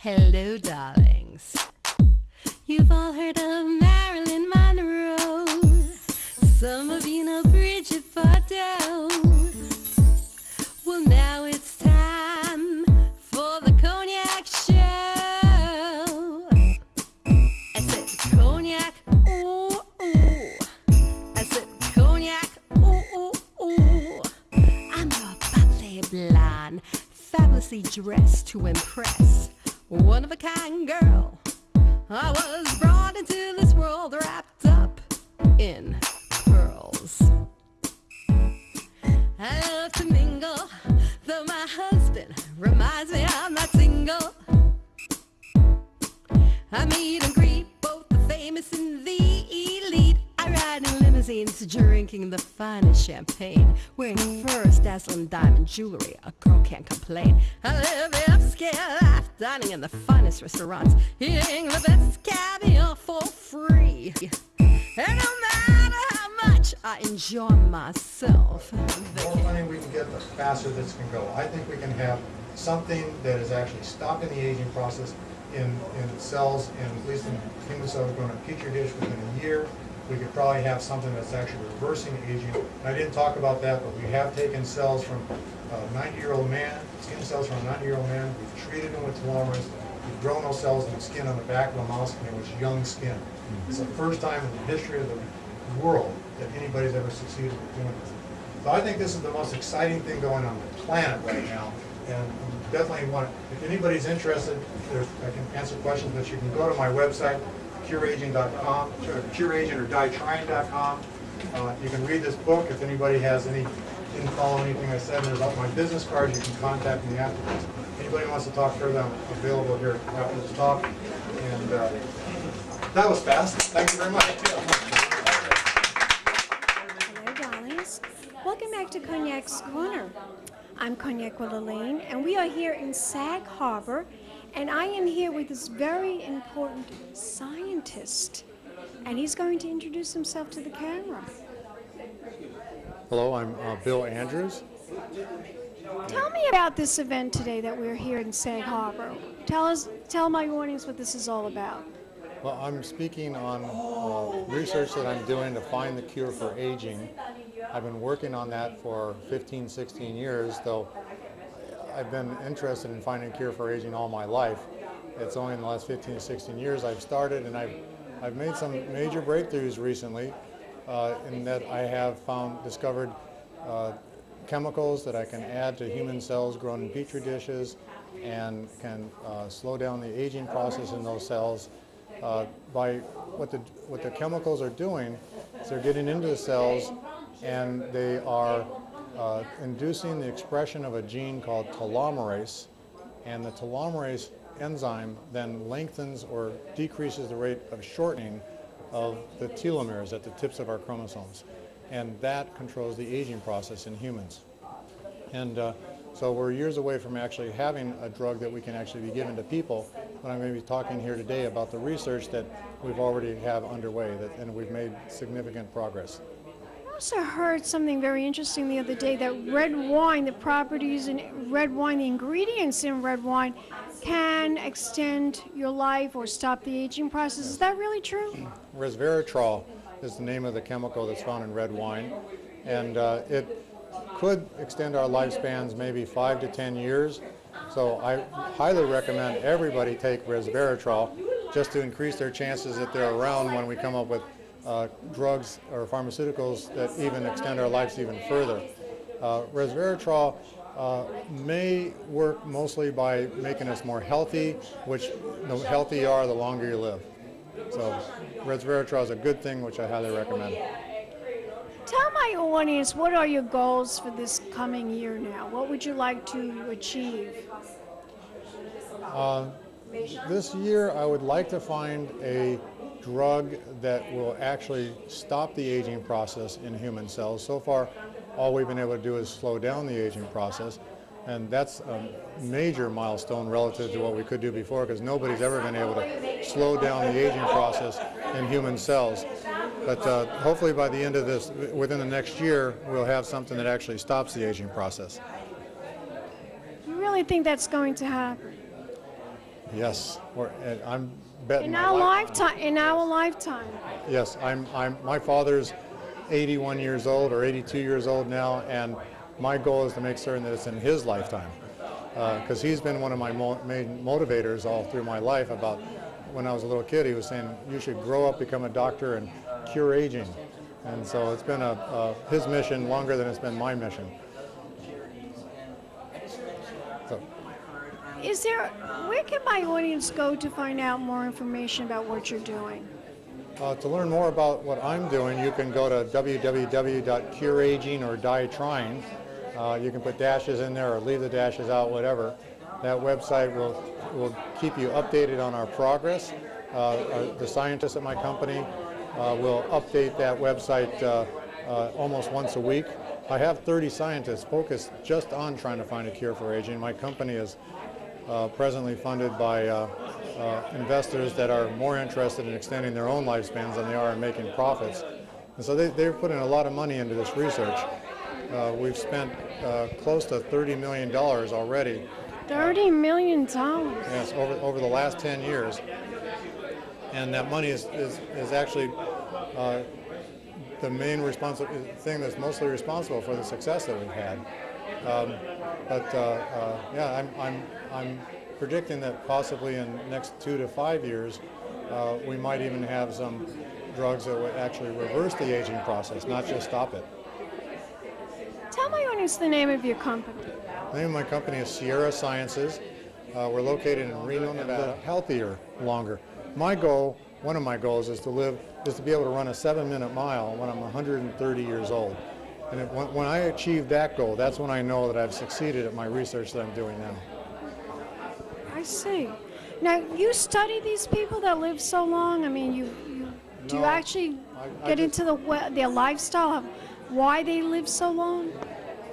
Hello, darlings. You've all heard of Marilyn Monroe. Some of you know Bridget Bardot. Well, now it's time for the Cognac Show. I said cognac, ooh, ooh. I said cognac, ooh, ooh, ooh. I'm a bubbly blonde, fabulously dressed to impress. One of a kind girl. I was brought into this world wrapped up in pearls. I love to mingle, though my husband reminds me I'm not single. I meet and greet both the famous and the elite. I ride in limousines, drinking the finest champagne, wearing furs, dazzling diamond jewelry. A girl can't complain. I live the upscale life, dining in the finest restaurants, eating the best caviar for free. And no matter how much I enjoy myself, the more money we can get, the faster this can go. I think we can have something that is actually stopping the aging process in cells, and at least in human cells grown in petri dish within a year. We could probably have something that's actually reversing aging. And I didn't talk about that, but we have taken cells from a 90-year-old man, skin cells from a 90-year-old man. We've treated them with telomerase. We've grown those cells in the skin on the back of a mouse, and it was young skin. It's the first time in the history of the world that anybody's ever succeeded with doing this. So I think this is the most exciting thing going on the planet right now. And definitely want to, if anybody's interested, I can answer questions, but you can go to my website, cureaging.com, cureaging or dietrying.com. You can read this book. If anybody has didn't follow anything I said, there's all my business cards. You can contact me afterwards. Anybody wants to talk further, I'm available here after this talk. And that was fast. Thank you very much. Hello, darlings. Welcome back to Cognac's Corner. I'm Cognac Wellerlane, and we are here in Sag Harbor, and I am here with this very important scientist, and he's going to introduce himself to the camera. Hello, I'm Bill Andrews. Tell me about this event today that we're here in Sag Harbor. Tell my audience what this is all about. Well, I'm speaking on research that I'm doing to find the cure for aging. I've been working on that for 15, 16 years, though I've been interested in finding a cure for aging all my life. It's only in the last 15, 16 years I've started, and I've made some major breakthroughs recently in that I have discovered chemicals that I can add to human cells grown in petri dishes and can slow down the aging process in those cells. By what the chemicals are doing is they're getting into the cells and they are inducing the expression of a gene called telomerase, and the telomerase enzyme then lengthens or decreases the rate of shortening of the telomeres at the tips of our chromosomes, and that controls the aging process in humans. And so we're years away from actually having a drug that we can actually be given to people, but I'm going to be talking here today about the research that we've already have underway, and we've made significant progress. I also heard something very interesting the other day, that red wine, the properties in red wine, the ingredients in red wine can extend your life or stop the aging process. Is that really true? Resveratrol is the name of the chemical that's found in red wine, and it could extend our lifespans maybe 5 to 10 years. So I highly recommend everybody take resveratrol just to increase their chances that they're around when we come up with drugs or pharmaceuticals that even extend our lives even further. Resveratrol may work mostly by making us more healthy, which the healthier you are, the longer you live. So resveratrol is a good thing, which I highly recommend. Tell my audience, what are your goals for this coming year now? What would you like to achieve? This year I would like to find a drug that will actually stop the aging process in human cells. So far, all we've been able to do is slow down the aging process, and that's a major milestone relative to what we could do before, because nobody's ever been able to slow down the aging process in human cells. But hopefully by the end of this, within the next year, we'll have something that actually stops the aging process. You really think that's going to happen? Yes, and I'm betting In my our life on it. lifetime. In our lifetime. Yes, my father's 81 years old or 82 years old now, and my goal is to make certain that it's in his lifetime, because he's been one of my main motivators all through my life. About when I was a little kid, he was saying you should grow up, become a doctor, and cure aging, and so it's been his mission longer than it's been my mission. So. Where can my audience go to find out more information about what you're doing? To learn more about what I'm doing, you can go to www.cureaging or Die Trying. You can put dashes in there or leave the dashes out, whatever. That website will keep you updated on our progress. The scientists at my company will update that website almost once a week. I have 30 scientists focused just on trying to find a cure for aging. My company is presently funded by investors that are more interested in extending their own lifespans than they are in making profits. And so they're putting a lot of money into this research. We've spent close to $30 million already. $30 million? Yes, over the last 10 years. And that money is actually the main thing that's mostly responsible for the success that we've had. Yeah, I'm predicting that possibly in the next 2 to 5 years, we might even have some drugs that would actually reverse the aging process, not just stop it. Tell my audience the name of your company. The name of my company is Sierra Sciences. We're located in Reno, Nevada. Healthier longer. My goal, one of my goals, is to be able to run a 7-minute mile when I'm 130 years old. And when I achieve that goal, that's when I know that I've succeeded at my research that I'm doing now. I see. Now, you study these people that live so long? I mean, do you actually get into their lifestyle, of why they live so long?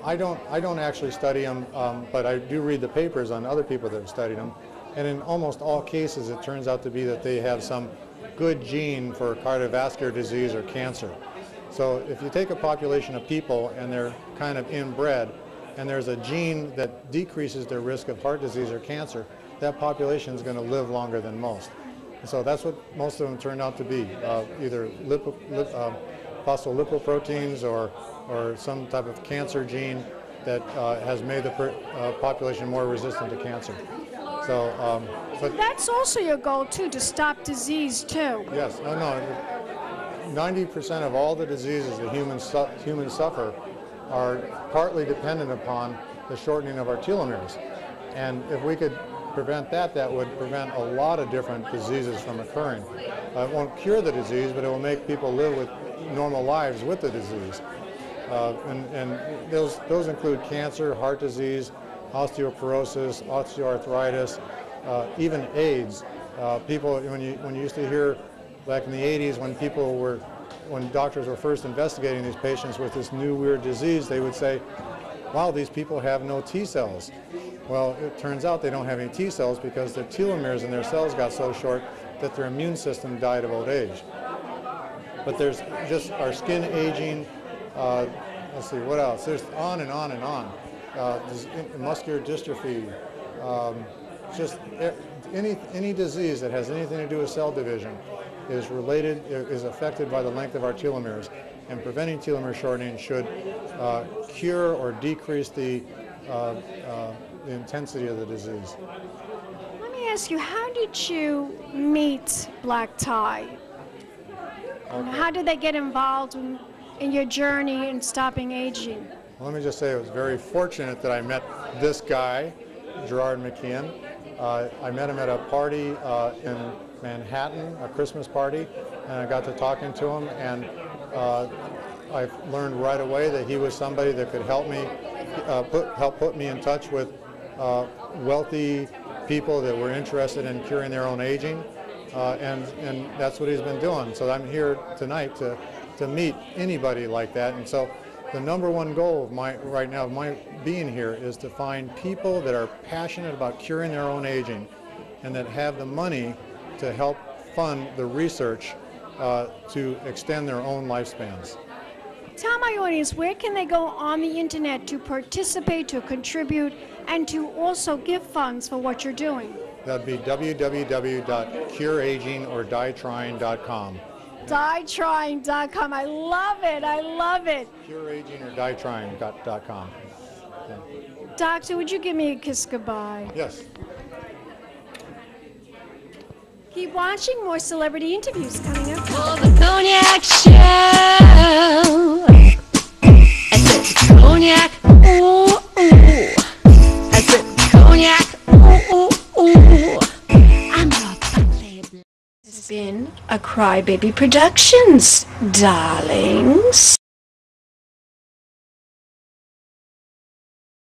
I don't actually study them, but I do read the papers on other people that have studied them. And in almost all cases, it turns out to be that they have some good gene for cardiovascular disease or cancer. So if you take a population of people and they're kind of inbred, and there's a gene that decreases their risk of heart disease or cancer, that population is going to live longer than most. And so that's what most of them turned out to be, either phospholipoproteins or some type of cancer gene that has made the population more resistant to cancer. So, but that's also your goal too, to stop disease too. Yes, no. 90% of all the diseases that humans suffer are partly dependent upon the shortening of our telomeres. And if we could prevent that, that would prevent a lot of different diseases from occurring. It won't cure the disease, but it will make people live with normal lives with the disease. And those include cancer, heart disease, osteoporosis, osteoarthritis, even AIDS. People, when you used to hear back in the 80s when doctors were first investigating these patients with this new weird disease, they would say, wow, these people have no T cells. Well, it turns out they don't have any T cells because their telomeres in their cells got so short that their immune system died of old age. But there's just our skin aging, let's see, what else? There's on and on and on. Muscular dystrophy, just any disease that has anything to do with cell division is affected by the length of our telomeres, and preventing telomere shortening should cure or decrease the intensity of the disease. Let me ask you, how did you meet Black Tie? Okay. How did they get involved in your journey in stopping aging? Well, let me just say I was very fortunate that I met this guy, Gerard McKeon. I met him at a party in Manhattan, a Christmas party, and I got to talking to him, and I learned right away that he was somebody that could help me, help put me in touch with wealthy people that were interested in curing their own aging, and that's what he's been doing. So I'm here tonight to meet anybody like that, and so the number one goal of right now of my being here is to find people that are passionate about curing their own aging and that have the money to help fund the research to extend their own lifespans. Tell my audience, where can they go on the internet to participate, to contribute, and to also give funds for what you're doing? That'd be www.cureagingordieTrying.com. DieTrying.com. I love it. I love it. CureagingordieTrying.com. Doctor, would you give me a kiss goodbye? Yes. Keep watching. More celebrity interviews coming up. For the Cognac Show. I said Cognac, ooh, ooh. I said Cognac, ooh, ooh, ooh. I'm your playboy. It's been a Crybaby Productions, darlings.